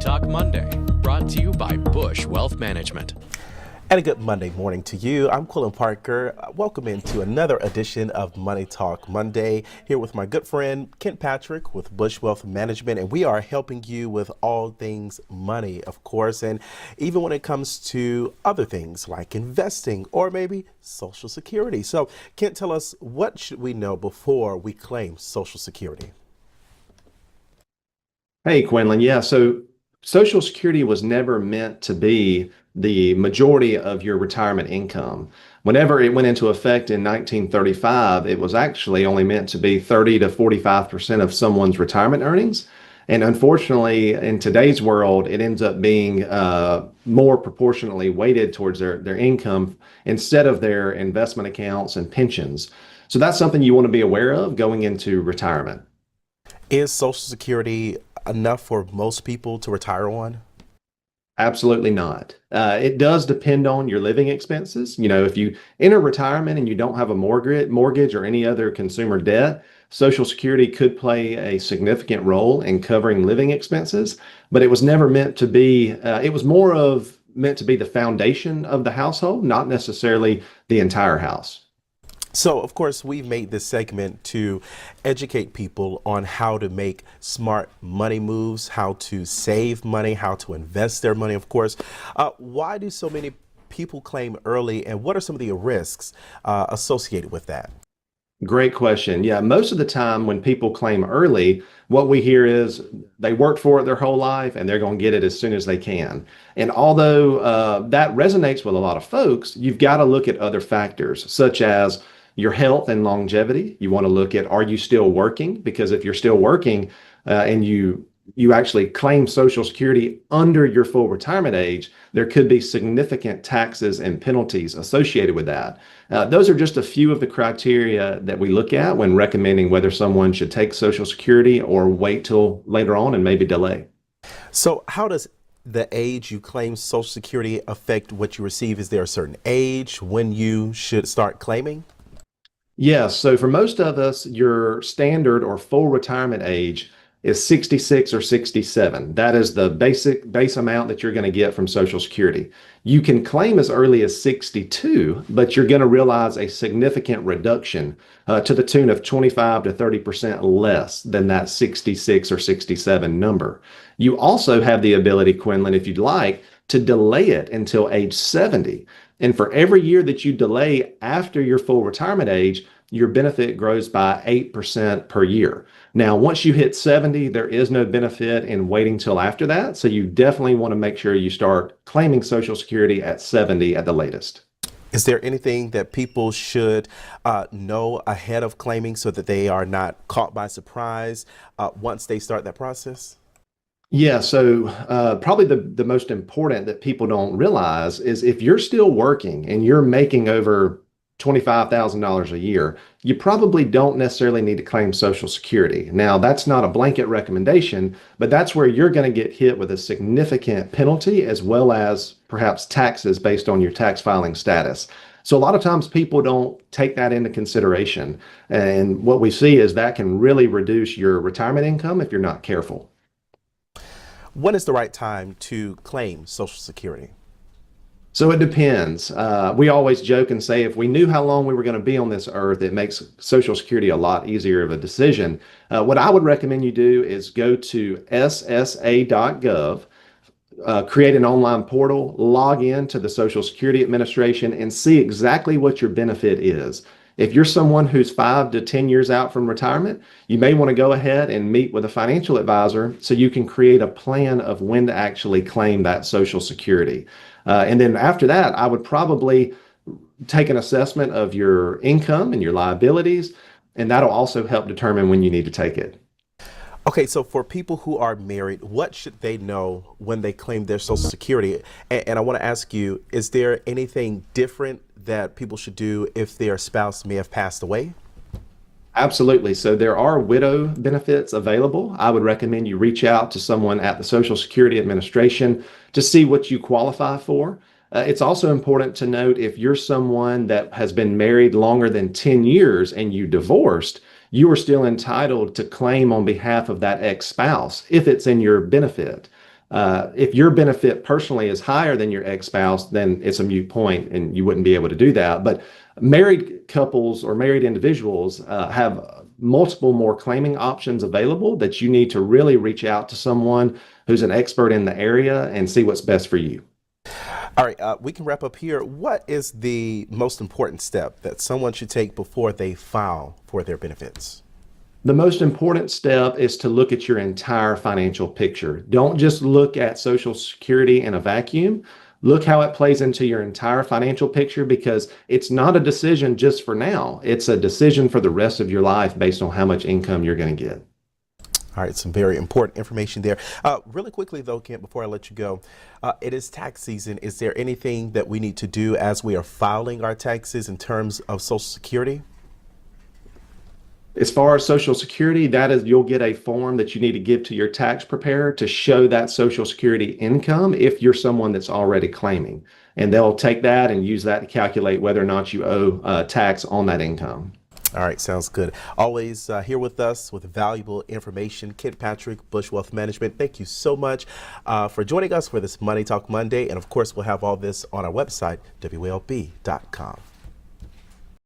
Talk Monday, brought to you by Bush Wealth Management. And a good Monday morning to you. I'm Quillen Parker. Welcome into another edition of Money Talk Monday, here with my good friend Kent Patrick with Bush Wealth Management, and we are helping you with all things money, of course, and even when it comes to other things like investing or maybe Social Security. So Kent, tell us, what should we know before we claim Social Security? Hey, Quinlan. Yeah, so Social Security was never meant to be the majority of your retirement income. Whenever it went into effect in 1935, it was actually only meant to be 30 to 45% of someone's retirement earnings. And unfortunately, in today's world, it ends up being more proportionally weighted towards their income instead of their investment accounts and pensions. So that's something you want to be aware of going into retirement. Is Social Security enough for most people to retire on? Absolutely not. It does depend on your living expenses. You know, if you enter retirement and you don't have a mortgage or any other consumer debt, Social Security could play a significant role in covering living expenses, but it was never meant to be, it was more of meant to be the foundation of the household, not necessarily the entire house. So, of course, we've made this segment to educate people on how to make smart money moves, how to save money, how to invest their money, of course. Why do so many people claim early, and what are some of the risks associated with that? Great question. Yeah, most of the time when people claim early, what we hear is they worked for it their whole life and they're going to get it as soon as they can. And although that resonates with a lot of folks, you've got to look at other factors such as your health and longevity. You want to look at, are you still working? Because if you're still working and you actually claim Social Security under your full retirement age, there could be significant taxes and penalties associated with that. Those are just a few of the criteria that we look at when recommending whether someone should take Social Security or wait till later on and maybe delay. So how does the age you claim Social Security affect what you receive? Is there a certain age when you should start claiming? Yes. So for most of us, your standard or full retirement age is 66 or 67. That is the base amount that you're going to get from Social Security. You can claim as early as 62, but you're going to realize a significant reduction to the tune of 25 to 30% less than that 66 or 67 number. You also have the ability, Quinlan, if you'd like, to delay it until age 70. And for every year that you delay after your full retirement age, your benefit grows by 8% per year. Now, once you hit 70, there is no benefit in waiting till after that. So you definitely want to make sure you start claiming Social Security at 70 at the latest. Is there anything that people should know ahead of claiming so that they are not caught by surprise once they start that process? Yeah, so probably the most important that people don't realize is if you're still working and you're making over $25,000 a year, you probably don't necessarily need to claim Social Security. Now, that's not a blanket recommendation, but that's where you're going to get hit with a significant penalty as well as perhaps taxes based on your tax filing status. So a lot of times people don't take that into consideration. And what we see is that can really reduce your retirement income if you're not careful. When is the right time to claim Social Security? So it depends. We always joke and say if we knew how long we were going to be on this earth, it makes Social Security a lot easier of a decision. What I would recommend you do is go to ssa.gov, create an online portal, log in to the Social Security Administration, and see exactly what your benefit is. If you're someone who's 5 to 10 years out from retirement, you may want to go ahead and meet with a financial advisor so you can create a plan of when to actually claim that Social Security. And then after that, I would probably take an assessment of your income and your liabilities, and that'll also help determine when you need to take it. Okay, so for people who are married, what should they know when they claim their Social Security? And I want to ask you, is there anything different that people should do if their spouse may have passed away? Absolutely. So there are widow benefits available. I would recommend you reach out to someone at the Social Security Administration to see what you qualify for. It's also important to note if you're someone that has been married longer than 10 years and you divorced, you are still entitled to claim on behalf of that ex-spouse if it's in your benefit. If your benefit personally is higher than your ex-spouse, then it's a moot point and you wouldn't be able to do that. But married couples or married individuals have multiple more claiming options available that you need to really reach out to someone who's an expert in the area and see what's best for you. All right, we can wrap up here. What is the most important step that someone should take before they file for their benefits? The most important step is to look at your entire financial picture. Don't just look at Social Security in a vacuum. Look how it plays into your entire financial picture, because it's not a decision just for now. It's a decision for the rest of your life based on how much income you're going to get. All right, some very important information there. Really quickly though, Kent, before I let you go, it is tax season. Is there anything that we need to do as we are filing our taxes in terms of Social Security? As far as Social Security, that is, you'll get a form that you need to give to your tax preparer to show that Social Security income if you're someone that's already claiming. And they'll take that and use that to calculate whether or not you owe tax on that income. All right, sounds good. Always here with us with valuable information, Kent Patrick, Bush Wealth Management. Thank you so much for joining us for this Money Talk Monday. And of course, we'll have all this on our website, WLB.com.